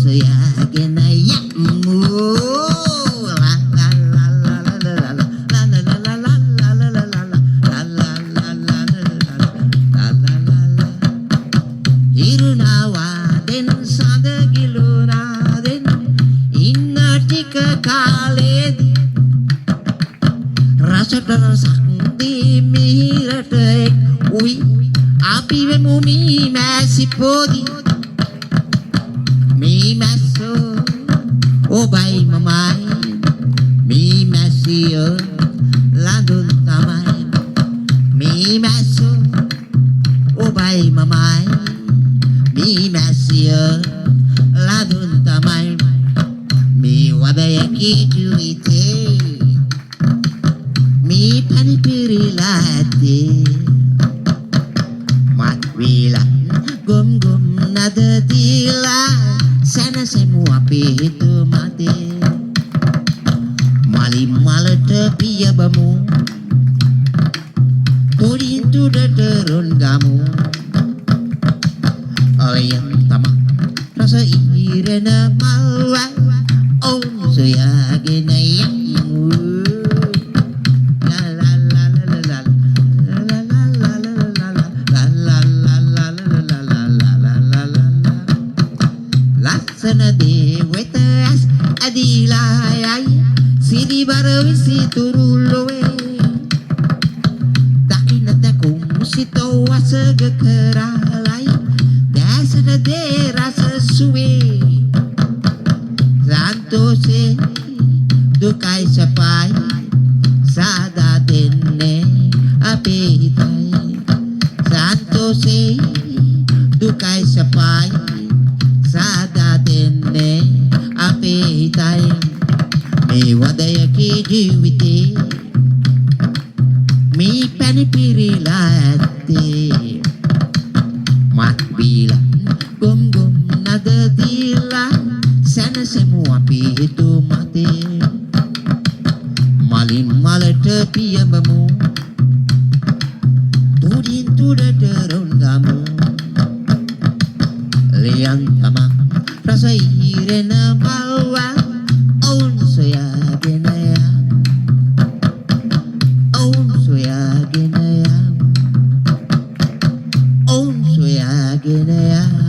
සොයාගෙන යමු ලා ලා ලා ලා ලා ලා ඉරුණාවාදෙන් සඳ ගිලුණාදෙන් ඉන්න ටික කාලෙදී රසට රසක් දී මිහිරට එක් උයි අපි වෙමු මී මැසි පොදි මී මැස්සෝ ඔබයි මමයි මී මැසියෝ ලඳුන් තමයි මී මැස්සෝ ඔබයි මමයි මී මැසියෝ ලඳුන් තමයි මේ වදයකි ජීවිතේ මේ පනි පිරීලා ඇත්තේ මත් වීලා ගොම් ගොම් නද දීලා සැනසෙමු අපේ හිතු මතේ මලින් මලට පියබමු තුරින් තුඩට රොන් ගමු ඔයන් තම රස ඉරෙන මල්ව ඔවුන් සොයාගෙන යමු ලස්සන දේ වෙත ඇස් ඇදීලා යයි සිරිබර විසිතුරු ලොවේ දකින්න දැකුම් සිත වසග කරාලයි දැසට දේ රස සුවේ සන්තෝෂේ දුකයි සපයි සාදා දෙන්නේ අපේ හිතයි සන්තෝෂේ දුකයි සපයි සාදා දෙන්නේ අපේ හිතයි මේ වදයකේ ජීවිතේ මේ පැණි පිරීලා ඇත්තේ මත් බීලා ගොම් ගොම් නද දීලා සැනසෙමු අපි හිතු මතේ මලින් මලට පියඹමු තුරින් තුඩට රොන් ගමු ලියන් තම රස ඉරෙන මල්ව ඔවුන් සොයාගෙන ඔවුන් සොයාගෙන ඔවුන් සොයාගෙන